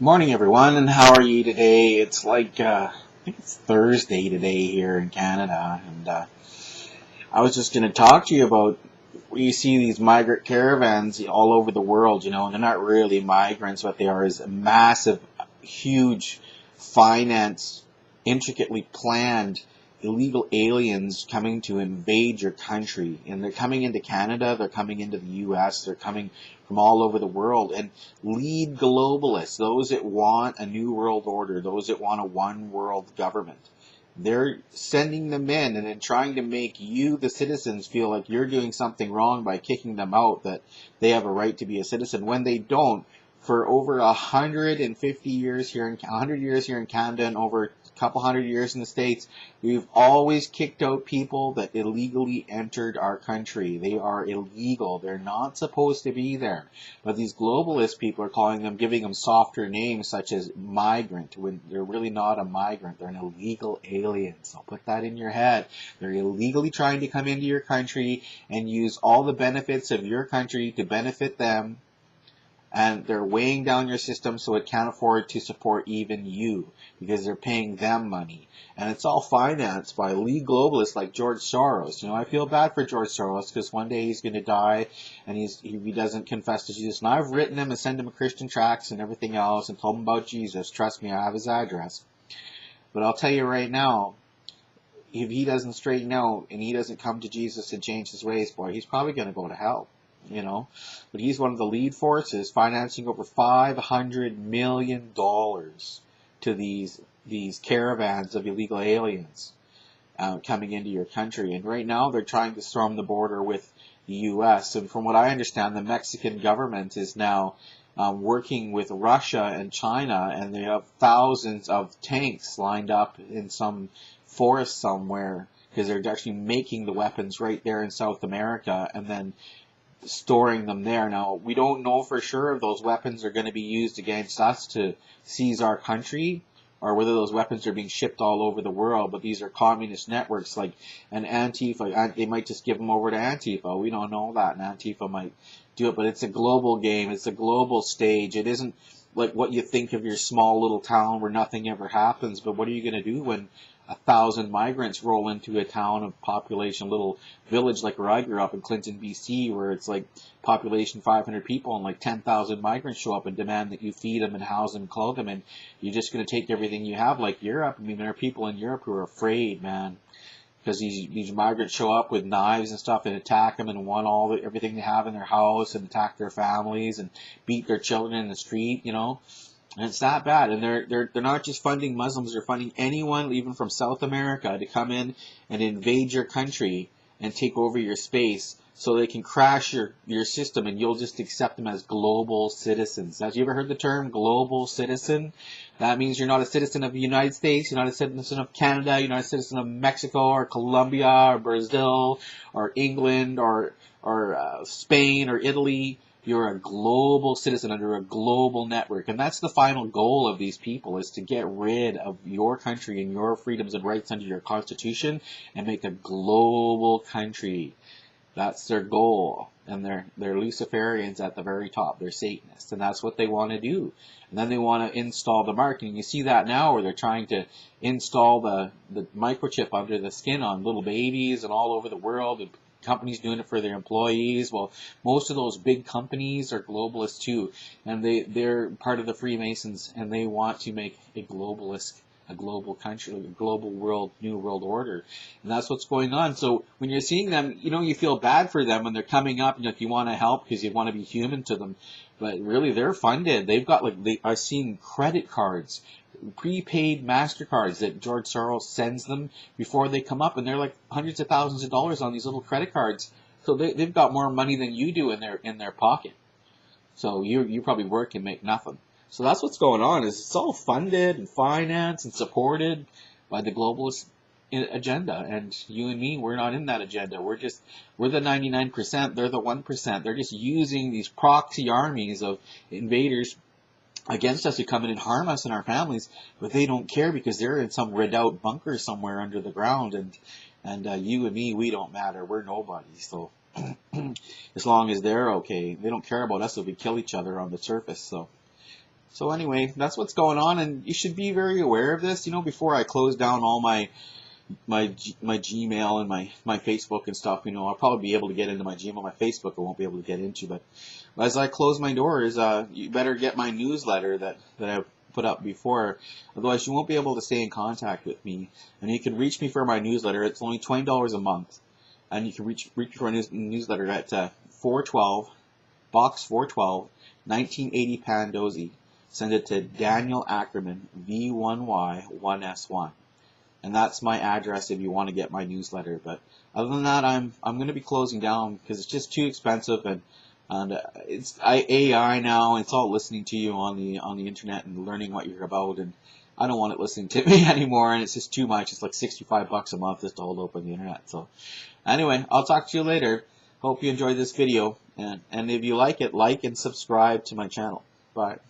Morning, everyone, and how are you today? It's I think it's Thursday today here in Canada, and I was just going to talk to you about you see these migrant caravans all over the world, and they're not really migrants. What they are is a massive, huge, finance, intricately planned illegal aliens coming to invade your country. And they're coming into Canada, they're coming into the US, they're coming from all over the world. And lead globalists, those that want a new world order, those that want a one world government, they're sending them in and then trying to make you, the citizens, feel like you're doing something wrong by kicking them out, that they have a right to be a citizen, when they don't. For over 150 years here in 100 years here in Canada and over a couple hundred years in the States, we've always kicked out people that illegally entered our country. They are illegal. They're not supposed to be there. But these globalist people are calling them, giving them softer names such as migrant, when they're really not a migrant. They're an illegal alien. So put that in your head. They're illegally trying to come into your country and use all the benefits of your country to benefit them. And they're weighing down your system so it can't afford to support even you, because they're paying them money. And it's all financed by lead globalists like George Soros. I feel bad for George Soros, because one day he's going to die, and he doesn't confess to Jesus. And I've written him and sent him Christian tracts and everything else and told him about Jesus. Trust me, I have his address. But I'll tell you right now, if he doesn't straighten out and he doesn't come to Jesus and change his ways, boy, he's probably going to go to hell. But he's one of the lead forces, financing over $500 million to these caravans of illegal aliens coming into your country. And right now they're trying to storm the border with the U.S. And from what I understand, the Mexican government is now working with Russia and China, and they have thousands of tanks lined up in some forest somewhere, because they're actually making the weapons right there in South America and then storing them there. Now, we don't know for sure if those weapons are going to be used against us to seize our country, or whether those weapons are being shipped all over the world. But these are communist networks like an Antifa. They might just give them over to Antifa. We don't know that, and Antifa might do it. But it's a global game. It's a global stage. It isn't like what you think of your small little town where nothing ever happens. But what are you going to do when 1,000 migrants roll into a town of population, little village like where I grew up in Clinton, BC, where it's like population 500 people, and like 10,000 migrants show up and demand that you feed them and house them, clothe them, and you're just going to take everything you have, like Europe. I mean, there are people in Europe who are afraid, man, because these migrants show up with knives and stuff and attack them and want everything they have in their house, and attack their families and beat their children in the street, And it's that bad. And they're not just funding Muslims, they're funding anyone, even from South America, to come in and invade your country and take over your space so they can crash your system, and you'll just accept them as global citizens. Have you ever heard the term global citizen? That means you're not a citizen of the United States, you're not a citizen of Canada, you're not a citizen of Mexico or Colombia or Brazil or England or Spain or Italy. You're a global citizen under a global network. And that's the final goal of these people, is to get rid of your country and your freedoms and rights under your constitution and make a global country. That's their goal. And they're Luciferians at the very top. They're Satanists. And that's what they want to do. And then they want to install the marketing. You see that now, where they're trying to install the microchip under the skin on little babies and all over the world. And companies doing it for their employees. Well, most of those big companies are globalists too, and they're part of the Freemasons, and they want to make a global country, a global world, new world order, and that's what's going on. So when you're seeing them, you feel bad for them when they're coming up, if you want to help because you want to be human to them, but really they're funded. They've got I've seen credit cards, prepaid MasterCards that George Soros sends them before they come up, and they're like hundreds of thousands of dollars on these little credit cards. So they've got more money than you do in their pocket. So you probably work and make nothing. So that's what's going on. Is it's all funded and financed and supported by the globalist agenda, and you and me, we're not in that agenda. We're the 99%. They're the 1%. They're just using these proxy armies of invaders against us, who come in and harm us and our families, but they don't care, because they're in some redoubt bunker somewhere under the ground, and you and me, we don't matter. We're nobody. So as long as they're okay, they don't care about us if we kill each other on the surface. So So anyway, that's what's going on, and you should be very aware of this. Before I close down all my Gmail and my Facebook and stuff, I'll probably be able to get into my Gmail. My Facebook I won't be able to get into, but as I close my doors, you better get my newsletter that I put up before. Otherwise, you won't be able to stay in contact with me. And you can reach me for my newsletter. It's only $20 a month, and you can reach me for a newsletter at 412 Box 412, 1980 Pandosy. Send it to Daniel Ackerman, V1Y1S1. And that's my address if you want to get my newsletter. But other than that, I'm going to be closing down because it's just too expensive, and it's AI now. It's all listening to you on the internet and learning what you're about, and I don't want it listening to me anymore. And it's just too much. It's like $65 a month just to hold open the internet. So anyway, I'll talk to you later. Hope you enjoyed this video, and if you like it, like and subscribe to my channel. Bye.